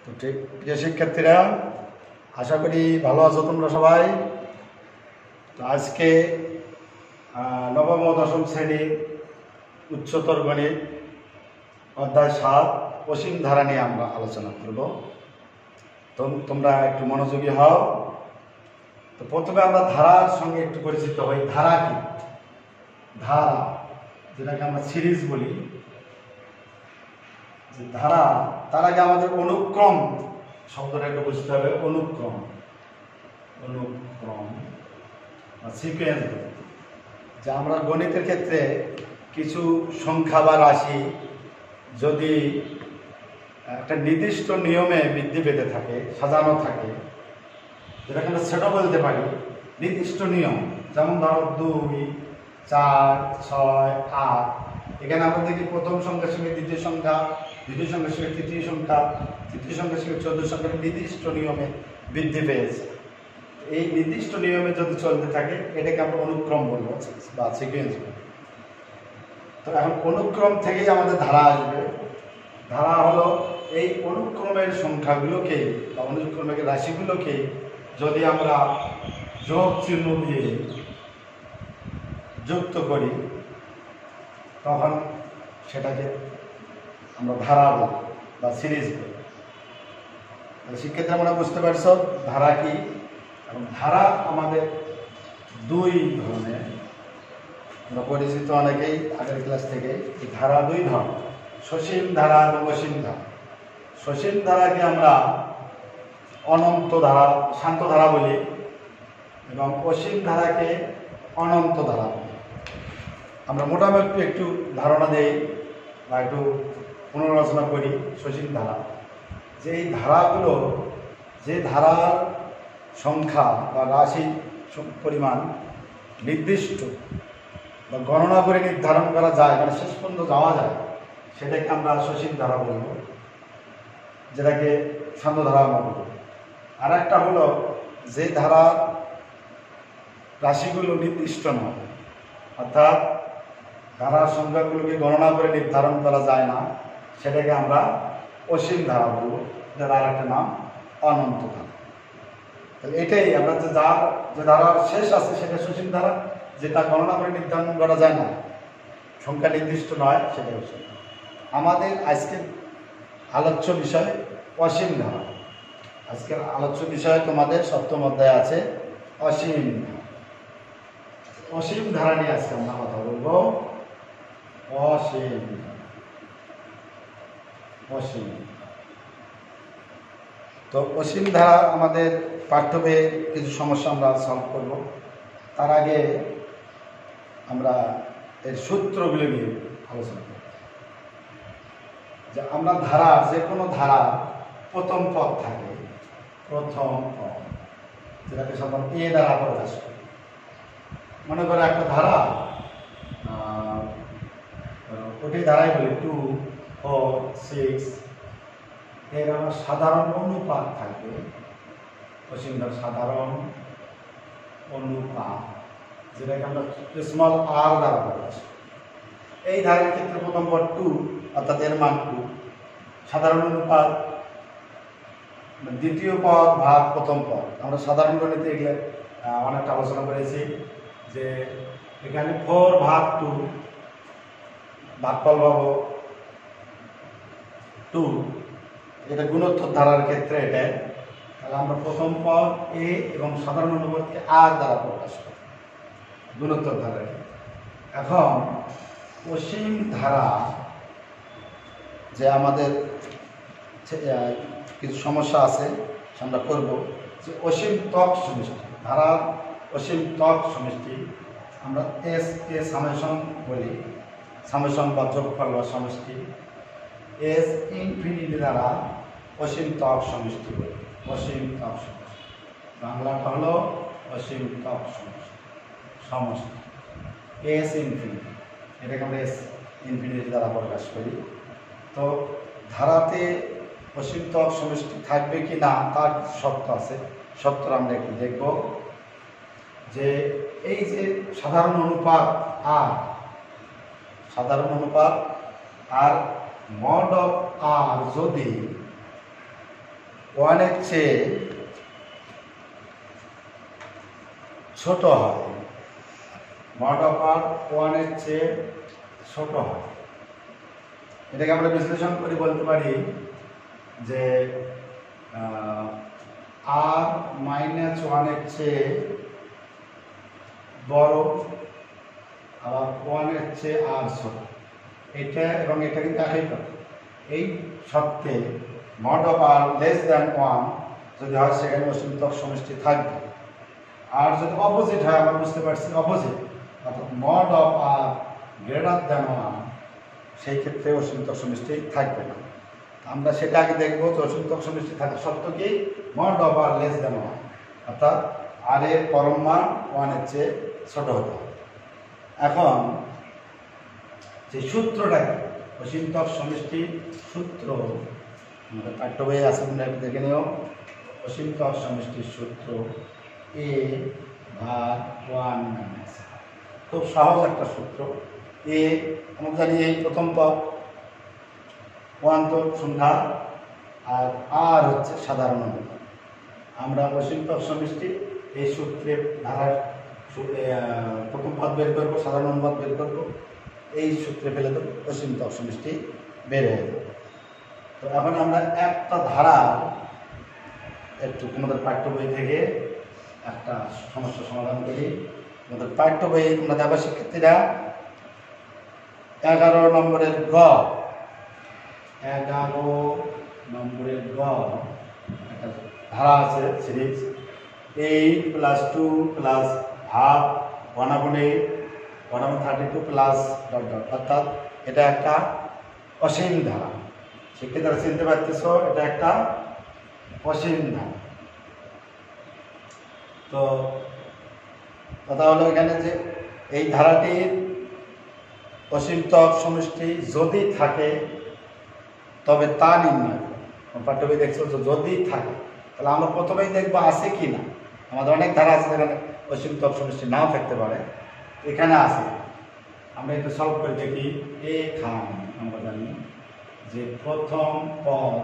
তো ঠিক প্রিয় শিক্ষার্থীরা, আশা করি ভালো আছো তোমরা সবাই। তো আজকে নবম ও দশম শ্রেণীর উচ্চতর গণিত অধ্যায় 7 অসীম ধারা নিয়ে আমরা আলোচনা করব। তো তোমরা একটু মনোযোগী হও। তো প্রথমে আমরা ধারার সঙ্গে একটু পরিচিত হই। ধারা কি? ধারা, যেটাকে আমরা সিরিজ বলি, যে ধারা, তার আগে আমাদের অনুক্রম শব্দটা একটু বুঝতে হবে। অনুক্রম, অনুক্রম বা সিকোয়েন্স। যে আমরা গণিতের ক্ষেত্রে কিছু সংখ্যা বা রাশি যদি একটা নির্দিষ্ট নিয়মে বৃদ্ধি পেতে থাকে, সাজানো থাকে, যেটাকে আমরা সেটা বলতে পারি নির্দিষ্ট নিয়ম। যেমন ধরো 2, 4, 6, 8। এখানে আমরা দেখি প্রথম সংখ্যার সঙ্গে দ্বিতীয় সংখ্যা, দ্বিতীয় সংখ্যার সঙ্গে তৃতীয় সংখ্যা, তৃতীয় সংখ্যার সঙ্গে চতুর্থ সংখ্যা নির্দিষ্ট নিয়মে বৃদ্ধি পেয়েছে। এই নির্দিষ্ট নিয়মে যদি চলতে থাকে এটাকে আমরা অনুক্রম বলবো বা সিকোয়েন্স বলবো। তো এখন অনুক্রম থেকেই আমাদের ধারা আসবে। ধারা হলো এই অনুক্রমের সংখ্যাগুলোকে বা অনুক্রমের রাশিগুলোকে যদি আমরা যোগ চিহ্ন দিয়ে যুক্ত করি তখন সেটাকে আমরা ধারা বলি বা সিরিজ বলি। শিক্ষার্থী, আমরা বুঝতে পারছো ধারা কি? এবং ধারা আমাদের দুই ধরনের, আমরা পরিচিত অনেকেই আগের ক্লাস থেকে। এই ধারা দুই ধরনের, সসীম ধারা এবং অসীম ধারা। সসীম ধারাকে আমরা অনন্ত ধারা, শান্ত ধারা বলি, এবং অসীম ধারাকে অনন্ত ধারা বলি। আমরা মোটামুটি একটু ধারণা দেই বা একটু পুনরালোচনা করি সসীম ধারা। যে এই ধারাগুলো, যে ধারার সংখ্যা বা রাশি পরিমাণ নির্দিষ্ট বা গণনা করে নির্ধারণ করা যায়, মানে শেষ পর্যন্ত যাওয়া যায়, সেটাকে আমরা সসীম ধারা বলব, যেটাকে শান্ত ধারা আমরা বলব। আর একটা হলো যে ধারার রাশিগুলো নির্দিষ্ট নয়, অর্থাৎ ধারার সংখ্যাগুলোকে গণনা করে নির্ধারণ করা যায় না, সেটাকে আমরা অসীম ধারা বলব, যার আর একটা নাম অনন্ত ধারা। তাহলে এটাই আমরা যে ধারার শেষ আছে সেটা সসীম ধারা, যেটা গণনা করে নির্ধারণ করা যায় না, সংখ্যা নির্দিষ্ট নয়, সেটাই অসীম। আমাদের আজকের আলোচ্য বিষয় অসীম ধারা। আজকের আলোচ্য বিষয় তোমাদের সপ্তম অধ্যায় আছে অসীম ধারা। অসীম ধারা নিয়ে আজকে আমরা কথা বলবো। অসীম, অসীম। তো অসীম ধারা আমাদের পাঠ্যবে কিছু সমস্যা আমরা সলভ করব। তার আগে আমরা এর সূত্রগুলো নিয়ে আলোচনা করব। যে আমরা ধারা, যে কোনো ধারা প্রথম পদ থাকে, প্রথম পদ, যেটাকে সাধারণত এ দ্বারা প্রকাশ করি। মনে করো একটা ধারা, ওটি ধারাই বলি 2, 4, 6, এর আমার সাধারণ অনুপাত থাকবে। অসীম ধারা সাধারণ অনুপাত, যেটাকে আমরা স্মল আর দ্বারা প্রকাশ করি। এই ধারার ক্ষেত্রে প্রথম পদ 2, অর্থাৎ এর মান 2। সাধারণ অনুপাত দ্বিতীয় পদ ভাগ প্রথম পদ। আমরা সাধারণ গণিতে এগুলো অনেকটা আলোচনা করেছি, যে এখানে 4 ভাগ 2, ভাগফল পাবো 2। এটা গুণোত্তর ধারার ক্ষেত্রে এটা, তাহলে আমরা প্রথম পদ এ এবং সাধারণ অনুপাতকে আর দ্বারা প্রকাশ করি গুণোত্তর ধারার ক্ষেত্রে। এখন অসীম ধারা, যে আমাদের কিছু সমস্যা আছে আমরা করব। যে অসীম ত্বক সমষ্টি, ধারার অসীম ত্বক সমষ্টি আমরা এস কে সামেশন বলি, সামেশন বা যোগফল বা সমষ্টি। এস ইনফিনিটি দ্বারা অসীম ত্বক সমষ্টি বলি, অসীম ত্বক সমষ্টি। বাংলাটা হলো অসীম ত্বক সমষ্টি, এস ইনফিনিটি। এটাকে আমরা এস ইনফিনিটি দ্বারা প্রকাশ করি। তো ধারাতে অসীম ত্বক সমষ্টি থাকবে কি না তার শর্ত আছে। শর্ত আমরা একটু দেখব। যে এই যে সাধারণ অনুপাত আর, সাধারণ অনুপাত আর মড অফ আর যদি ওয়ানের চেয়ে ছোট হয়, মড অফ আর ওয়ানের চেয়ে ছোট হয়। এটাকে আমরা বিশ্লেষণ করে বলতে পারি যে আর মাইনাস ওয়ানের চেয়ে বড়, আবার ওয়ানের চেয়ে আর ছোট। এটা এবং এটা কিন্তু একই কথা। এই সত্ত্বে mod of r less than one যদি হয় সেখানে অসীমতক সমষ্টি থাকবে। আর যদি অপোজিট হয়, আমরা বুঝতে পারছি অপোজিট, অর্থাৎ mod of r greater than one, সেই ক্ষেত্রে অসীমতক সমষ্টি থাকবে না। আমরা সেটা আগে দেখবো যে অসীমতক সমষ্টি থাকা সত্ত্বেও কি mod of r less than one, অর্থাৎ আর এর পরম মান ওয়ানের চেয়ে ছোট হতে হবে। এখন যে সূত্রটা কি অসীমতক সমষ্টির সূত্র, আমাদের পাঠ্য বইয়ে আছে, একটু দেখে নিও। অসীমতক সমষ্টির সূত্র এ ভাগ ওয়ান মাইনাস, খুব সহজ একটা সূত্র। এ আমরা জানি এই প্রথম পদ, ওয়ান তো সংখ্যা, আর হচ্ছে সাধারণ অনুপাত। আমরা অসীমতক সমষ্টি এই সূত্রে ধারার প্রথম পদ বের করবো, সাধারণ অনুপাত বের করবো, এই সূত্রে ফেলে দেবো, অসীমতক সমষ্টি বের হয়ে যাবে। তো এখন আমরা একটা ধারা একটু তোমাদের পাঠ্য বই থেকে একটা সমস্যা সমাধান করি। তোমাদের পাঠ্য বই তোমরা দেবা শিক্ষার্থীরা 11 নম্বরের গ, 11 নম্বরের গ একটা ধারা আছে series 8 + 2 + half 1/8 1/32 plus dot dot, অর্থাৎ এটা একটা অসীম ধারা। শিক্ষার্থীরা চিনতে পারতেছ, এটা একটা অসীম ধারা। তো কথা হলো এখানে যে এই ধারাটির অসীমতক সমষ্টি যদি থাকে তবে তা নির্ণয় করো। পাঠ্য বই দেখছো যদি থাকে, তাহলে আমরা প্রথমেই দেখবো আছে কি না। আমাদের অনেক ধারা আছে যেখানে অসীমতক সমষ্টি নাও থাকতে পারে, এখানে আছে। আমরা একটু সলভ করে দেখি। এখানে আমরা জানি যে প্রথম পদ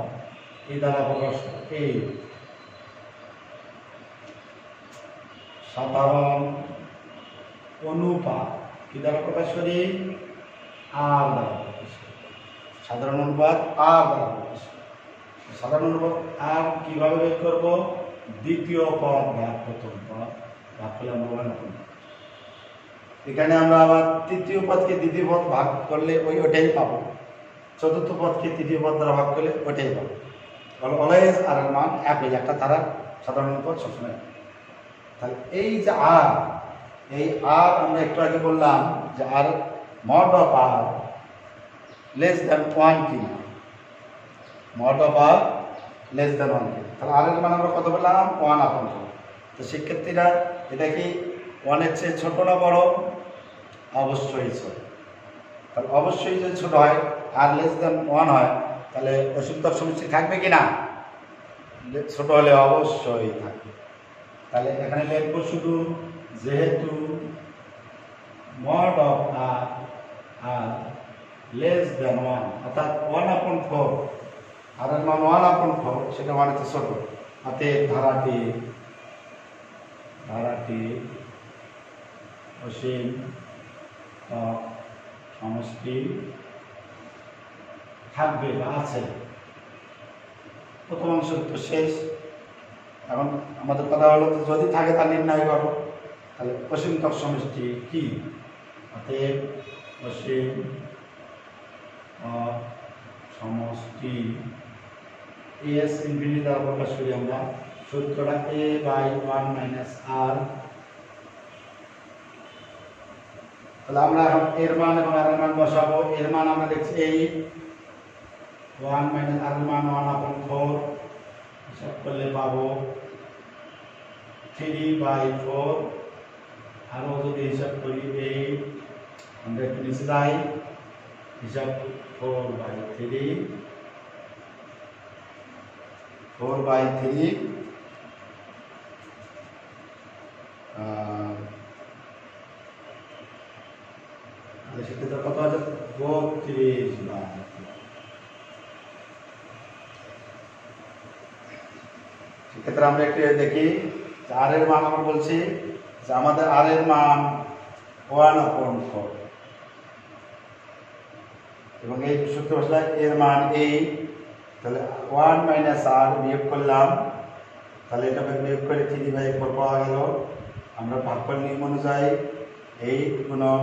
এই দ্বারা প্রকাশ, এই সাধারণ অনুপাত কি দ্বারা প্রকাশ করি, আর দ্বারা প্রকাশ করি। সাধারণ অনুপাত আর দ্বারা প্রকাশ করি। সাধারণ অনুপাত আর কিভাবে বের করবো, দ্বিতীয় পদ বা প্রথম পদ ভাগ করলে আমরা ওয়ান। এখানে আমরা আবার তৃতীয় পদকে দ্বিতীয় পদ ভাগ করলে ওইটাই পাবো, চতুর্থ পদকে তৃতীয় পদ দ্বারা ভাগ করলে ওইটাই পাবো। অলওয়েজ আর এর মান একই, একটা ধারা সাধারণ অনুপাত সবসময়। তাহলে এই যে আর, এই আর আমরা একটু আগে বললাম যে আর mod of r less than one কিনা, mod of r less than one কিনা। তাহলে আর এর মান আমরা কত বললাম, 1/4। তো শিক্ষার্থীরা এটা কি ওয়ানের চেয়ে ছোট না বড়? অবশ্যই ছোট। তাহলে অবশ্যই যদি ছোট হয় আর লেস দ্যান ওয়ান হয়, তাহলে অসীমতক সমষ্টি থাকবে কি না? ছোট হলে অবশ্যই থাকবে। তাহলে এখানে লিখবো শুধু যেহেতু mod of r less than one, অর্থাৎ 1/4, আর এর মান 1/4, সেটা ওয়ানের চেয়ে ছোট, অতএব ধারাটি অসীম সমষ্টি থাকবে বা আছে। প্রথম অংশ তো শেষ। এখন আমাদের কথা হলো যদি থাকে তা নির্ণয় করো। তাহলে অসীমতক সমষ্টি কি, অতএব অসীম সমষ্টি এস ইনফিনিটি দ্বারা প্রকাশ করি আমরা। সূত্রটা a/1 - r। তাহলে আমরা এখন এর মান এবং আর এর মান বসাবো। এর মান আমরা দেখছি 8, 1 - আর এর মান 1/4, হিসাব করলে পাবো 3/4। আরও যদি হিসাব করি 8, আমরা একটু নিচে যাই, হিসাব 4/3, 4/3 সেক্ষেত্রে কত আছে, 32/3। সেক্ষেত্রে আমরা একটু দেখি যে আর এর মান আমরা বলছি যে আমাদের আর এর মান 1/4 এবং এই সূত্র বসলায় এর মান এই, তাহলে 1 - r বিয়োগ করলাম, তাহলে এটা বিয়োগ করে 3/4 পাওয়া গেল। আমরা ভাগফল নিয়ম অনুযায়ী 8 গুণন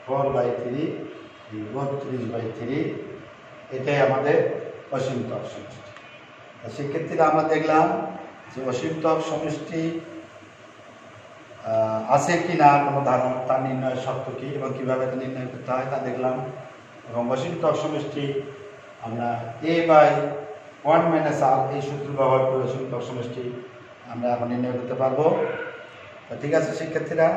4/3 32/3, এটাই আমাদের অসীমতক সমষ্টি। সেক্ষেত্রে আমরা দেখলাম যে অসীমতক সমষ্টি আছে কি না কোনো ধারণা, তা নির্ণয়ের শর্ত কী এবং কীভাবে তা নির্ণয় করতে হয় তা দেখলাম। এবং অসীমতক সমষ্টি আমরা a/1 - r এই সূত্র ব্যবহার করে অসীমতক সমষ্টি আমরা এখন নির্ণয় করতে পারবো। ঠিক আছে শিক্ষার্থীরা।